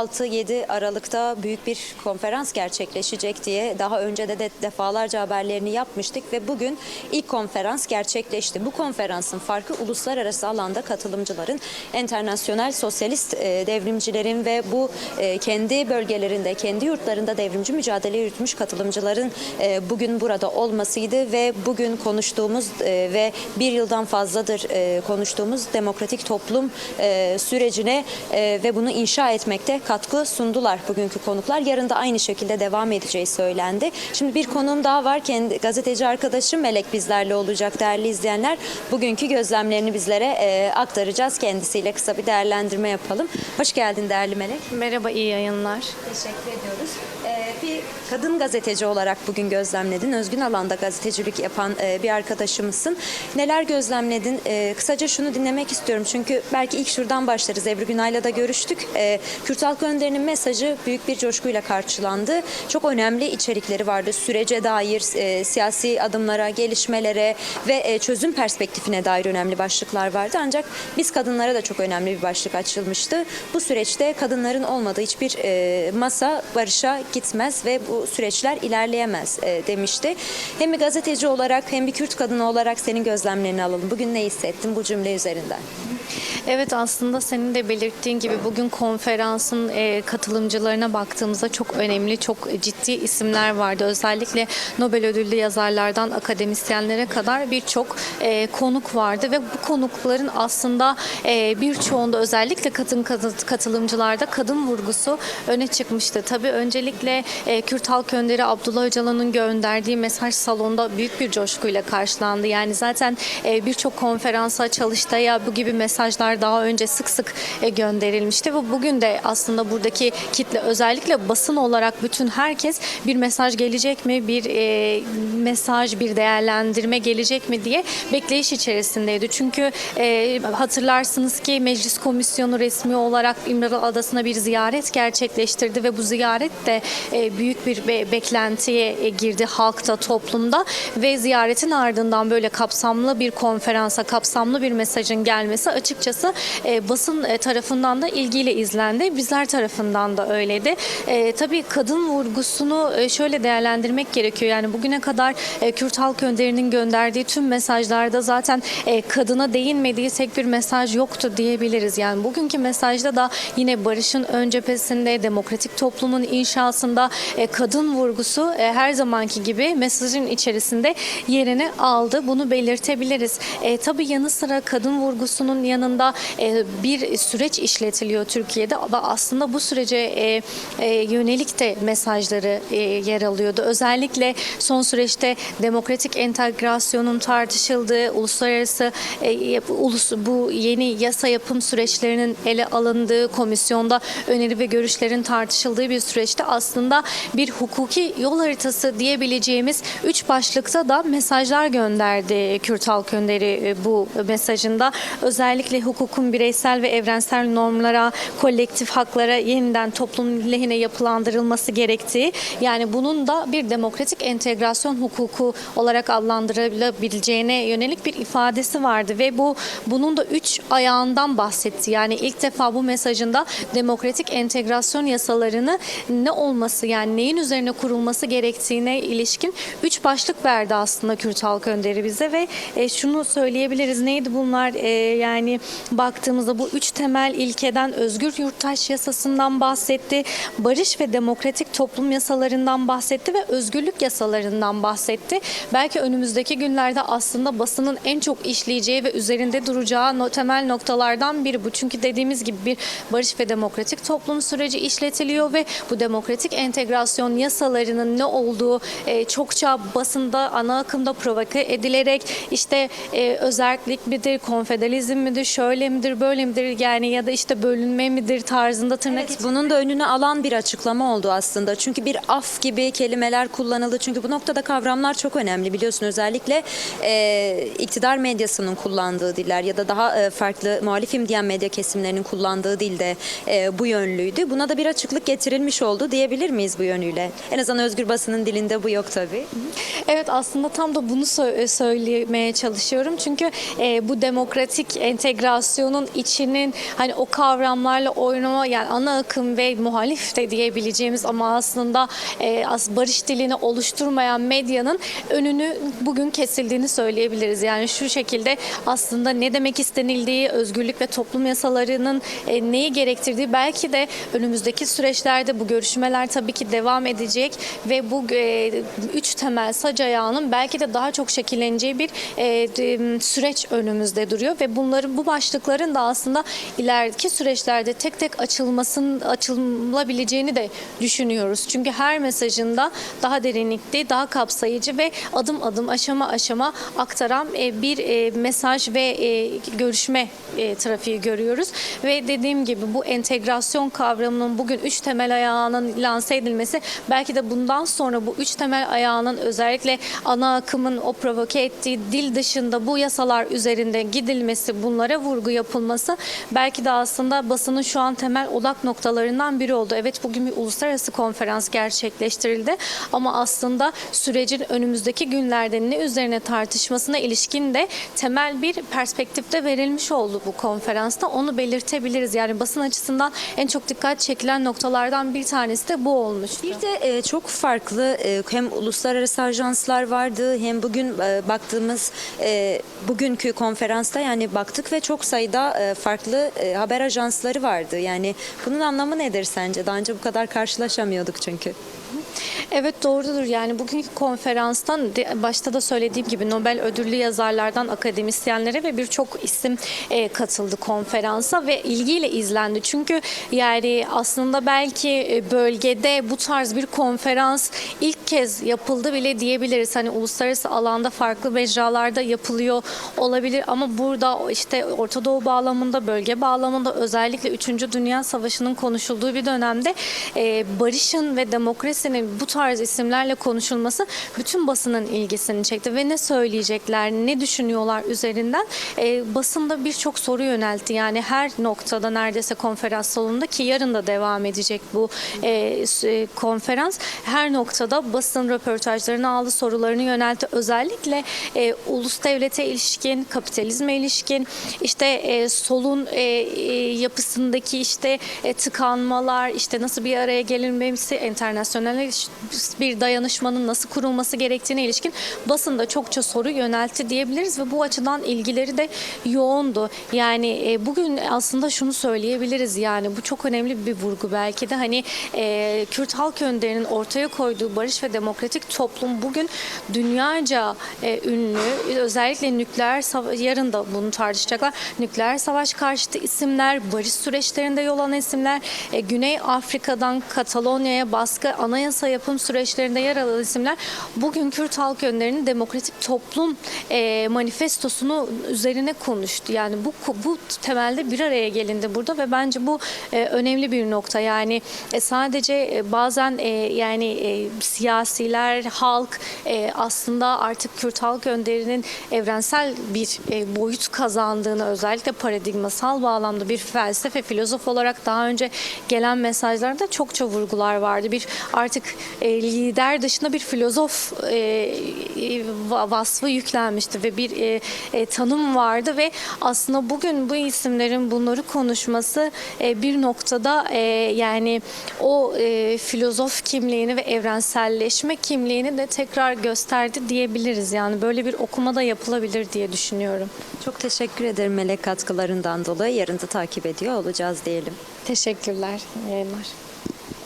6-7 Aralık'ta büyük bir konferans gerçekleşecek diye daha önce de defalarca haberlerini yapmıştık ve bugün ilk konferans gerçekleşti. Bu konferansın farkı uluslararası alanda katılımcıların, enternasyonel sosyalist devrimcilerin ve bu kendi bölgelerinde, kendi yurtlarında devrimci mücadele yürütmüş katılımcıların bugün burada olmasıydı ve bugün konuştuğumuz ve bir yıldan fazladır konuştuğumuz demokratik toplum sürecine ve bunu inşa etmekte katkı sundular bugünkü konuklar. Yarın da aynı şekilde devam edeceği söylendi. Şimdi bir konuğum daha var. Kendi gazeteci arkadaşım Melek bizlerle olacak değerli izleyenler. Bugünkü gözlemlerini bizlere aktaracağız. Kendisiyle kısa bir değerlendirme yapalım. Hoş geldin değerli Melek. Merhaba, iyi yayınlar. Teşekkür ediyoruz. Bir kadın gazeteci olarak bugün gözlemledin. Özgün alanda gazetecilik yapan bir arkadaşımızsın. Neler gözlemledin? Kısaca şunu dinlemek istiyorum. Çünkü belki ilk şuradan başlarız. Ebru Günay'la da görüştük. Kürt Halk Önderi'nin mesajı büyük bir coşkuyla karşılandı. Çok önemli içerikleri vardı. Sürece dair, siyasi adımlara, gelişmelere ve çözüm perspektifine dair önemli başlıklar vardı. Ancak biz kadınlara da çok önemli bir başlık açılmıştı. Bu süreçte kadınların olmadığı hiçbir masa barışa gitmez ve bu süreçler ilerleyemez demişti. Hem bir gazeteci olarak hem bir Kürt kadını olarak senin gözlemlerini alalım. Bugün ne hissettin bu cümle üzerinden? Evet, aslında senin de belirttiğin gibi bugün konferansın katılımcılarına baktığımızda çok önemli, çok ciddi isimler vardı. Özellikle Nobel ödüllü yazarlardan akademisyenlere kadar birçok konuk vardı ve bu konukların aslında birçoğunda özellikle kadın katılımcılarda kadın vurgusu öne çıkmıştı. Tabii öncelikle Kürt Halk Önderi Abdullah Öcalan'ın gönderdiği mesaj salonda büyük bir coşkuyla karşılandı. Yani zaten birçok konferansa, çalıştaya bu gibi mesajlar daha önce sık sık gönderilmişti ve bugün de aslında buradaki kitle, özellikle basın olarak bütün herkes bir mesaj gelecek mi, bir mesaj, bir değerlendirme gelecek mi diye bekleyiş içerisindeydi. Çünkü hatırlarsınız ki Meclis Komisyonu resmi olarak İmralı Adası'na bir ziyaret gerçekleştirdi ve bu ziyaret de büyük bir beklentiye girdi halkta, toplumda ve ziyaretin ardından böyle kapsamlı bir konferansa, kapsamlı bir mesajın gelmesi açıkçası basın tarafından da ilgiyle izlendi. Bizler tarafından da öyleydi. Tabii kadın vurgusunu şöyle değerlendirmek gerekiyor. Yani bugüne kadar Kürt Halk Önderi'nin gönderdiği tüm mesajlarda zaten kadına değinmediği tek bir mesaj yoktu diyebiliriz. Yani bugünkü mesajda da yine barışın ön cephesinde, demokratik toplumun inşasında kadın vurgusu her zamanki gibi mesajın içerisinde yerini aldı. Bunu belirtebiliriz. Tabii yanı sıra kadın vurgusunun yanında bir süreç işletiliyor Türkiye'de ama aslında bu sürece yönelik de mesajları yer alıyordu. Özellikle son süreçte demokratik entegrasyonun tartışıldığı, uluslararası bu yeni yasa yapım süreçlerinin ele alındığı, komisyonda öneri ve görüşlerin tartışıldığı bir süreçte aslında bir hukuki yol haritası diyebileceğimiz 3 başlıkta da mesajlar gönderdi Kürt Halk Önderi bu mesajında. Özellikle hukukun bireysel ve evrensel normlara, kolektif haklara yeniden toplum lehine yapılandırılması gerektiği, yani bunun da bir demokratik entegrasyon hukuku olarak adlandırılabileceğine yönelik bir ifadesi vardı ve bunun da 3 ayağından bahsetti. Yani ilk defa bu mesajında demokratik entegrasyon yasalarını ne olması, yani neyin üzerine kurulması gerektiğine ilişkin 3 başlık verdi aslında Kürt Halk Önderi bize ve şunu söyleyebiliriz. Neydi bunlar? Yani baktığımızda bu 3 temel ilkeden özgür yurttaş yasasından bahsetti, barış ve demokratik toplum yasalarından bahsetti ve özgürlük yasalarından bahsetti. Belki önümüzdeki günlerde aslında basının en çok işleyeceği ve üzerinde duracağı temel noktalardan biri bu. Çünkü dediğimiz gibi bir barış ve demokratik toplum süreci işletiliyor ve bu demokratik entegrasyon yasalarının ne olduğu çokça basında, ana akımda provoke edilerek işte özerklik midir, konfederalizm midir, şöyle midir, böyle midir, yani ya da işte bölünme midir tarzında tırnak Evet, bunun da önünü alan bir açıklama oldu aslında. Çünkü bir af gibi kelimeler kullanıldı. Çünkü bu noktada kavramlar çok önemli biliyorsun. Özellikle iktidar medyasının kullandığı diller ya da daha farklı muhalifim diyen medya kesimlerinin kullandığı dil de bu yönlüydü. Buna da bir açıklık getirilmiş oldu diyebilir miyiz bu yönüyle? En azından özgür basının dilinde bu yok tabii. Evet, aslında tam da bunu söylemeye çalışıyorum. Çünkü bu demokratik entegrasyon entegrasyonun içinin hani o kavramlarla oynama, yani ana akım ve muhalif de diyebileceğimiz ama aslında barış dilini oluşturmayan medyanın önünü bugün kesildiğini söyleyebiliriz. Yani şu şekilde aslında ne demek istenildiği, özgürlük ve toplum yasalarının neyi gerektirdiği, belki de önümüzdeki süreçlerde bu görüşmeler tabii ki devam edecek ve bu üç temel sac ayağının belki de daha çok şekilleneceği bir süreç önümüzde duruyor ve bu başlıkların da aslında ileriki süreçlerde tek tek açılabileceğini de düşünüyoruz. Çünkü her mesajında daha derinlikli, daha kapsayıcı ve adım adım, aşama aşama aktaran bir mesaj ve görüşme trafiği görüyoruz. Ve dediğim gibi bu entegrasyon kavramının bugün üç temel ayağının lanse edilmesi, belki de bundan sonra bu üç temel ayağının özellikle ana akımın o provoke ettiği dil dışında bu yasalar üzerinde gidilmesi, bunlara vurgu yapılması belki de aslında basının şu an temel odak noktalarından biri oldu. Evet, bugün bir uluslararası konferans gerçekleştirildi ama aslında sürecin önümüzdeki günlerde ne üzerine tartışmasına ilişkin de temel bir perspektifte verilmiş oldu bu konferansta. Onu belirtebiliriz. Yani basın açısından en çok dikkat çekilen noktalardan bir tanesi de bu olmuştu. Bir de çok farklı hem uluslararası ajanslar vardı hem bugün baktığımız bugünkü konferansta yani baktık ve çok sayıda farklı haber ajansları vardı. Yani bunun anlamı nedir sence? Daha önce bu kadar karşılaşamıyorduk çünkü. Evet, doğrudur. Yani bugünkü konferanstan başta da söylediğim gibi Nobel ödüllü yazarlardan akademisyenlere ve birçok isim katıldı konferansa ve ilgiyle izlendi. Çünkü yani aslında belki bölgede bu tarz bir konferans ilk kez yapıldı bile diyebiliriz. Hani uluslararası alanda farklı mecralarda yapılıyor olabilir ama burada işte Orta Doğu bağlamında, bölge bağlamında, özellikle 3. Dünya Savaşı'nın konuşulduğu bir dönemde barışın ve demokrasinin bu tarz isimlerle konuşulması bütün basının ilgisini çekti ve ne söyleyecekler, ne düşünüyorlar üzerinden basında birçok soru yöneltti. Yani her noktada neredeyse konferans salonunda, ki yarın da devam edecek bu konferans, her noktada basın röportajlarını aldı, sorularını yöneltti. Özellikle ulus devlete ilişkin, kapitalizme ilişkin, işte solun yapısındaki işte tıkanmalar, işte nasıl bir araya gelinmesi, internasyonel bir dayanışmanın nasıl kurulması gerektiğine ilişkin basında çokça soru yöneltti diyebiliriz ve bu açıdan ilgileri de yoğundu. Yani bugün aslında şunu söyleyebiliriz, yani bu çok önemli bir vurgu belki de, hani Kürt halk önderinin ortaya koyduğu barış ve demokratik toplum bugün dünyaca ünlü, özellikle nükleer savaş, yarın da bunu tartışacaklar, nükleer savaş karşıtı isimler, barış süreçlerinde yol alan isimler, Güney Afrika'dan Katalonya'ya baskı, anayasa yapım süreçlerinde yer alan isimler bugün Kürt halk önderinin demokratik toplum manifestosunu üzerine konuştu. Yani bu temelde bir araya gelindi burada ve bence bu önemli bir nokta. Yani sadece bazen yani siyasiler, halk aslında artık Kürt halk önderinin evrensel bir boyut kazandığını, özellikle paradigmasal bağlamda bir felsefe, filozof olarak daha önce gelen mesajlarda çokça vurgular vardı. Bir artık lider dışında bir filozof vasfı yüklenmişti ve bir tanım vardı ve aslında bugün bu isimlerin bunları konuşması bir noktada yani o filozof kimliğini ve evrenselleşme kimliğini de tekrar gösterdi diyebiliriz. Yani böyle bir okuma da yapılabilir diye düşünüyorum. Çok teşekkür ederim Melek, katkılarından dolayı. Yarın da takip ediyor olacağız diyelim. Teşekkürler. İyi yayınlar.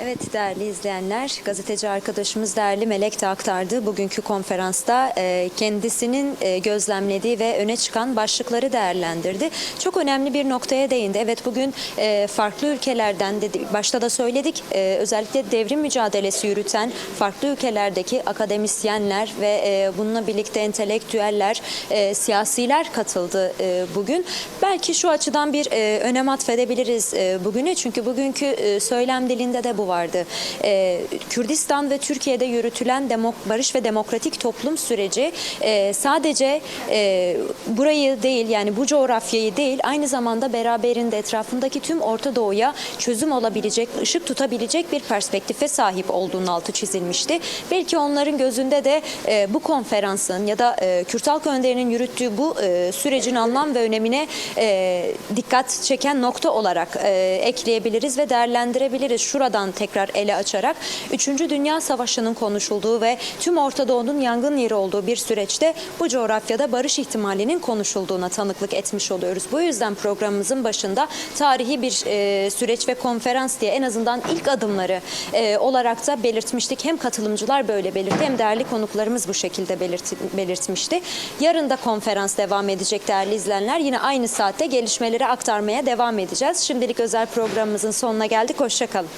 Evet değerli izleyenler, gazeteci arkadaşımız değerli Melek de aktardı. Bugünkü konferansta kendisinin gözlemlediği ve öne çıkan başlıkları değerlendirdi. Çok önemli bir noktaya değindi. Evet, bugün farklı ülkelerden, başta da söyledik, özellikle devrim mücadelesi yürüten farklı ülkelerdeki akademisyenler ve bununla birlikte entelektüeller, siyasiler katıldı bugün. Belki şu açıdan bir önem atfedebiliriz bugüne, çünkü bugünkü söylem dilinde de bu vurgu vardı. Kürdistan ve Türkiye'de yürütülen barış ve demokratik toplum süreci sadece burayı değil, yani bu coğrafyayı değil, aynı zamanda beraberinde etrafındaki tüm Orta Doğu'ya çözüm olabilecek, ışık tutabilecek bir perspektife sahip olduğunun altı çizilmişti. Belki onların gözünde de bu konferansın ya da Kürt Halk Önderinin yürüttüğü bu sürecin anlam ve önemine dikkat çeken nokta olarak ekleyebiliriz ve değerlendirebiliriz. Şuradan tekrar ele açarak 3. Dünya Savaşı'nın konuşulduğu ve tüm Orta Doğu'nun yangın yeri olduğu bir süreçte bu coğrafyada barış ihtimalinin konuşulduğuna tanıklık etmiş oluyoruz. Bu yüzden programımızın başında tarihi bir süreç ve konferans diye en azından ilk adımları olarak da belirtmiştik. Hem katılımcılar böyle belirtti hem değerli konuklarımız bu şekilde belirtmişti. Yarın da konferans devam edecek değerli izleyenler. Yine aynı saatte gelişmeleri aktarmaya devam edeceğiz. Şimdilik özel programımızın sonuna geldik. Hoşça kalın.